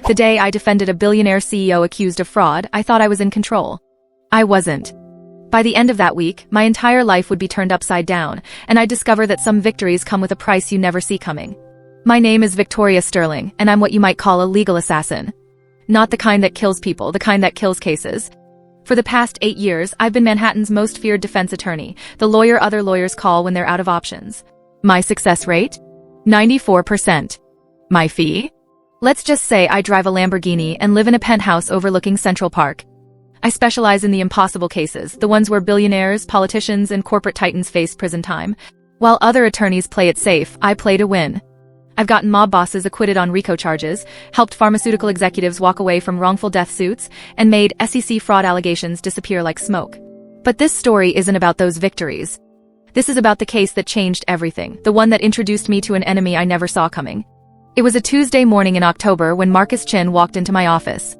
The day I defended a billionaire CEO accused of fraud, I thought I was in control. I wasn't. By the end of that week, my entire life would be turned upside down, and I'd discover that some victories come with a price you never see coming. My name is Victoria Sterling, and I'm what you might call a legal assassin. Not the kind that kills people, the kind that kills cases. For the past 8 years, I've been Manhattan's most feared defense attorney, the lawyer other lawyers call when they're out of options. My success rate? 94%. My fee? Let's just say I drive a Lamborghini and live in a penthouse overlooking Central Park. I specialize in the impossible cases, the ones where billionaires, politicians, and corporate titans face prison time. While other attorneys play it safe, I play to win. I've gotten mob bosses acquitted on RICO charges, helped pharmaceutical executives walk away from wrongful death suits, and made SEC fraud allegations disappear like smoke. But this story isn't about those victories. This is about the case that changed everything, the one that introduced me to an enemy I never saw coming. It was a Tuesday morning in October when Marcus Chen walked into my office.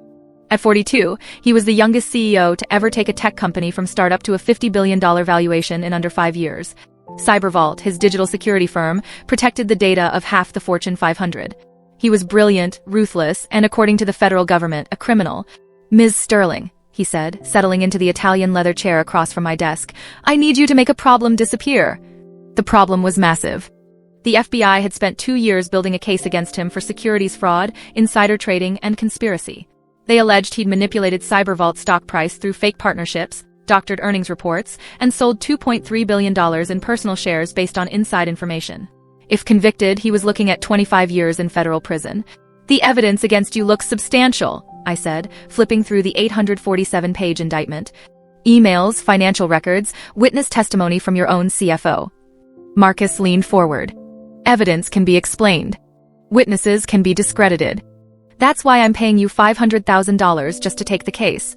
At 42, he was the youngest CEO to ever take a tech company from startup to a $50 billion valuation in under 5 years. CyberVault, his digital security firm, protected the data of half the Fortune 500. He was brilliant, ruthless, and according to the federal government, a criminal. "Ms. Sterling," he said, settling into the Italian leather chair across from my desk, "I need you to make a problem disappear." The problem was massive. The FBI had spent 2 years building a case against him for securities fraud, insider trading, and conspiracy. They alleged he'd manipulated CyberVault's stock price through fake partnerships, doctored earnings reports, and sold $2.3 billion in personal shares based on inside information. If convicted, he was looking at 25 years in federal prison. "The evidence against you looks substantial," I said, flipping through the 847-page indictment. "Emails, financial records, witness testimony from your own CFO." Marcus leaned forward. "Evidence can be explained. Witnesses can be discredited. That's why I'm paying you $500,000 just to take the case."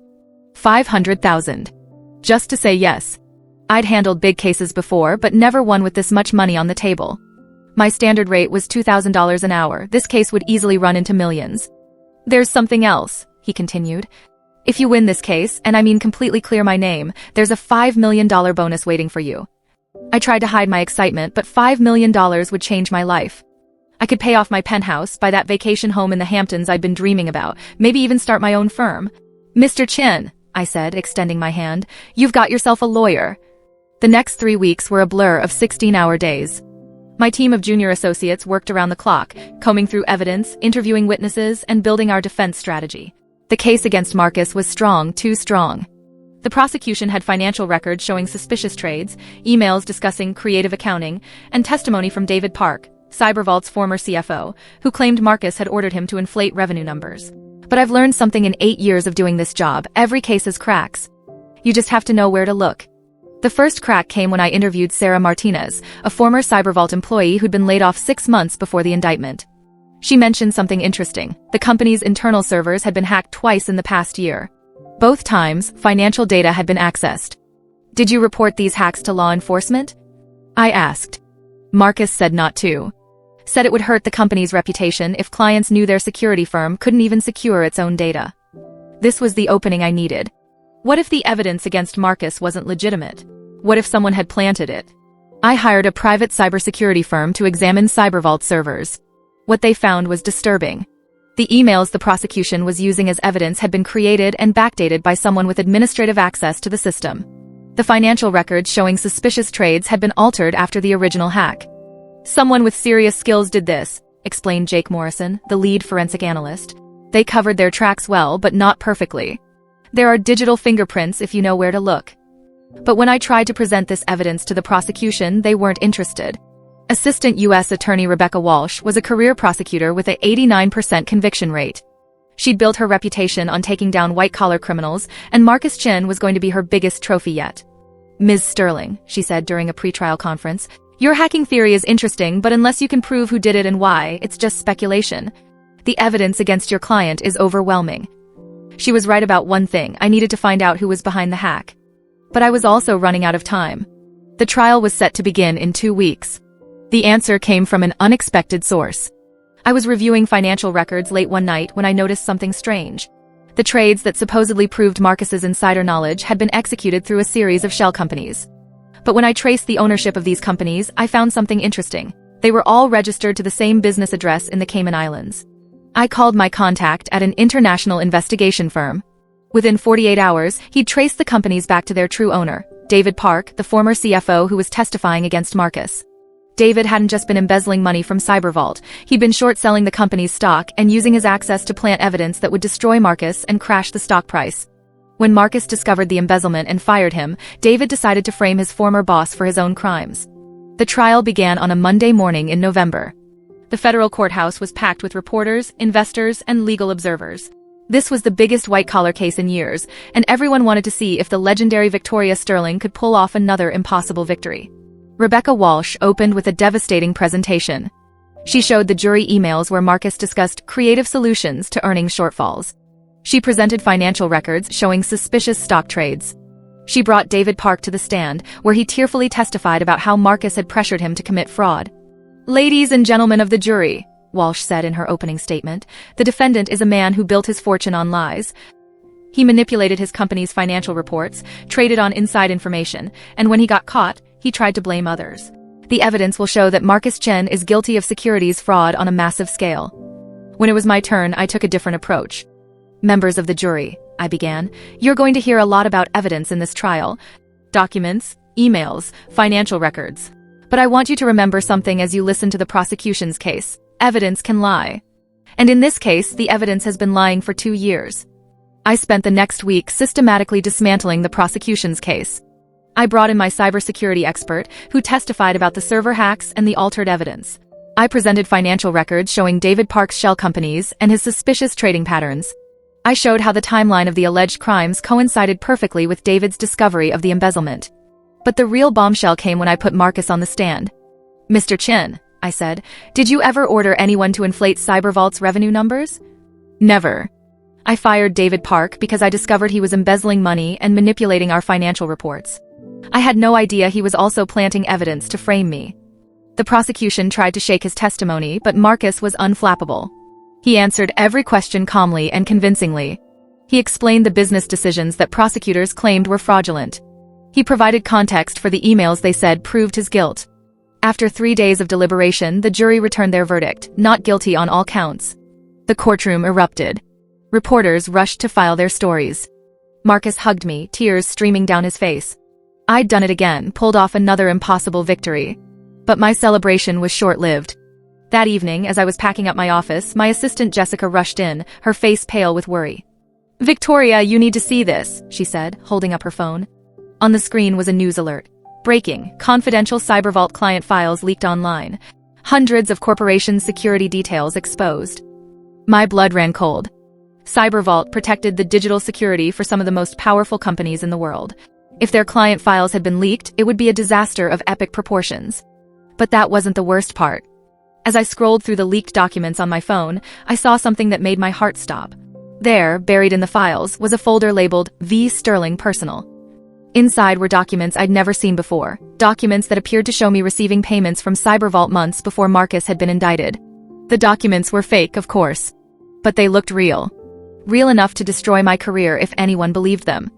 $500,000. Just to say yes. I'd handled big cases before, but never one with this much money on the table. My standard rate was $2,000 an hour. This case would easily run into millions. "There's something else," he continued. "If you win this case, and I mean completely clear my name, there's a $5 million bonus waiting for you." I tried to hide my excitement, but $5 million would change my life. I could pay off my penthouse, buy that vacation home in the Hamptons I'd been dreaming about, maybe even start my own firm. "Mr. Chen," I said, extending my hand, "you've got yourself a lawyer." The next 3 weeks were a blur of 16-hour days. My team of junior associates worked around the clock, combing through evidence, interviewing witnesses, and building our defense strategy. The case against Marcus was strong, too strong. The prosecution had financial records showing suspicious trades, emails discussing creative accounting, and testimony from David Park, CyberVault's former CFO, who claimed Marcus had ordered him to inflate revenue numbers. But I've learned something in 8 years of doing this job: every case has cracks. You just have to know where to look. The first crack came when I interviewed Sarah Martinez, a former CyberVault employee who'd been laid off 6 months before the indictment. She mentioned something interesting. The company's internal servers had been hacked twice in the past year. Both times, financial data had been accessed. "Did you report these hacks to law enforcement?" I asked. Marcus said not to. Said it would hurt the company's reputation if clients knew their security firm couldn't even secure its own data. This was the opening I needed. What if the evidence against Marcus wasn't legitimate? What if someone had planted it? I hired a private cybersecurity firm to examine CyberVault servers. What they found was disturbing. The emails the prosecution was using as evidence had been created and backdated by someone with administrative access to the system. The financial records showing suspicious trades had been altered after the original hack. "Someone with serious skills did this," explained Jake Morrison, the lead forensic analyst. "They covered their tracks well, but not perfectly. There are digital fingerprints if you know where to look." But when I tried to present this evidence to the prosecution, they weren't interested. Assistant U.S. Attorney Rebecca Walsh was a career prosecutor with an 89% conviction rate. She'd built her reputation on taking down white-collar criminals, and Marcus Chen was going to be her biggest trophy yet. "Ms. Sterling," she said during a pretrial conference, "your hacking theory is interesting, but unless you can prove who did it and why, it's just speculation. The evidence against your client is overwhelming." She was right about one thing: I needed to find out who was behind the hack. But I was also running out of time. The trial was set to begin in 2 weeks. The answer came from an unexpected source. I was reviewing financial records late one night when I noticed something strange. The trades that supposedly proved Marcus's insider knowledge had been executed through a series of shell companies. But when I traced the ownership of these companies, I found something interesting. They were all registered to the same business address in the Cayman Islands. I called my contact at an international investigation firm. Within 48 hours, he'd traced the companies back to their true owner, David Park, the former CFO who was testifying against Marcus. David hadn't just been embezzling money from Cybervault, he'd been short-selling the company's stock and using his access to plant evidence that would destroy Marcus and crash the stock price. When Marcus discovered the embezzlement and fired him, David decided to frame his former boss for his own crimes. The trial began on a Monday morning in November. The federal courthouse was packed with reporters, investors, and legal observers. This was the biggest white-collar case in years, and everyone wanted to see if the legendary Victoria Sterling could pull off another impossible victory. Rebecca Walsh opened with a devastating presentation. She showed the jury emails where Marcus discussed creative solutions to earnings shortfalls. She presented financial records showing suspicious stock trades. She brought David Park to the stand, where he tearfully testified about how Marcus had pressured him to commit fraud. "Ladies and gentlemen of the jury," Walsh said in her opening statement, "the defendant is a man who built his fortune on lies. He manipulated his company's financial reports, traded on inside information, and when he got caught, he tried to blame others. The evidence will show that Marcus Chen is guilty of securities fraud on a massive scale." When it was my turn, I took a different approach. "Members of the jury," I began, "you're going to hear a lot about evidence in this trial. Documents, emails, financial records. But I want you to remember something as you listen to the prosecution's case. Evidence can lie. And in this case, the evidence has been lying for 2 years. I spent the next week systematically dismantling the prosecution's case. I brought in my cybersecurity expert, who testified about the server hacks and the altered evidence. I presented financial records showing David Park's shell companies and his suspicious trading patterns. I showed how the timeline of the alleged crimes coincided perfectly with David's discovery of the embezzlement. But the real bombshell came when I put Marcus on the stand. "Mr. Chen," I said, "did you ever order anyone to inflate Cybervault's revenue numbers?" "Never. I fired David Park because I discovered he was embezzling money and manipulating our financial reports. I had no idea he was also planting evidence to frame me." The prosecution tried to shake his testimony, but Marcus was unflappable. He answered every question calmly and convincingly. He explained the business decisions that prosecutors claimed were fraudulent. He provided context for the emails they said proved his guilt. After 3 days of deliberation, the jury returned their verdict, not guilty on all counts. The courtroom erupted. Reporters rushed to file their stories. Marcus hugged me, tears streaming down his face. I'd done it again, pulled off another impossible victory. But my celebration was short-lived. That evening, as I was packing up my office, my assistant Jessica rushed in, her face pale with worry. "Victoria, you need to see this," she said, holding up her phone. On the screen was a news alert. "Breaking, confidential Cybervault client files leaked online. Hundreds of corporations' security details exposed." My blood ran cold. Cybervault protected the digital security for some of the most powerful companies in the world. If their client files had been leaked, it would be a disaster of epic proportions. But that wasn't the worst part. As I scrolled through the leaked documents on my phone, I saw something that made my heart stop. There, buried in the files, was a folder labeled V. Sterling Personal. Inside were documents I'd never seen before, documents that appeared to show me receiving payments from Cybervault months before Marcus had been indicted. The documents were fake, of course. But they looked real. Real enough to destroy my career if anyone believed them.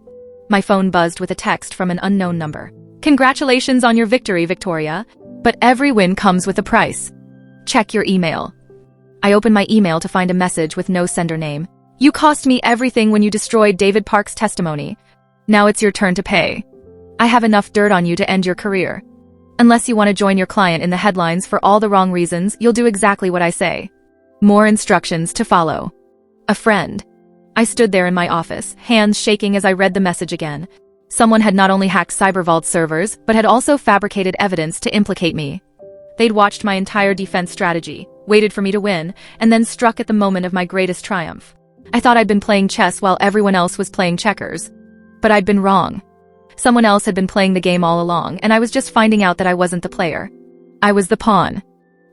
My phone buzzed with a text from an unknown number. "Congratulations on your victory, Victoria. But every win comes with a price. Check your email." I opened my email to find a message with no sender name. "You cost me everything when you destroyed David Park's testimony. Now it's your turn to pay. I have enough dirt on you to end your career. Unless you want to join your client in the headlines for all the wrong reasons, you'll do exactly what I say. More instructions to follow. A friend." I stood there in my office, hands shaking as I read the message again. Someone had not only hacked Cybervault's servers, but had also fabricated evidence to implicate me. They'd watched my entire defense strategy, waited for me to win, and then struck at the moment of my greatest triumph. I thought I'd been playing chess while everyone else was playing checkers. But I'd been wrong. Someone else had been playing the game all along, and I was just finding out that I wasn't the player. I was the pawn.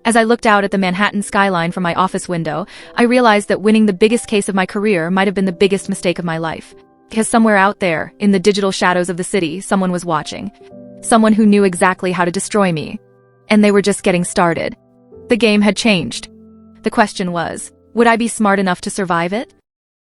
As I looked out at the Manhattan skyline from my office window, I realized that winning the biggest case of my career might have been the biggest mistake of my life. Because somewhere out there, in the digital shadows of the city, someone was watching. Someone who knew exactly how to destroy me. And they were just getting started. The game had changed. The question was, would I be smart enough to survive it?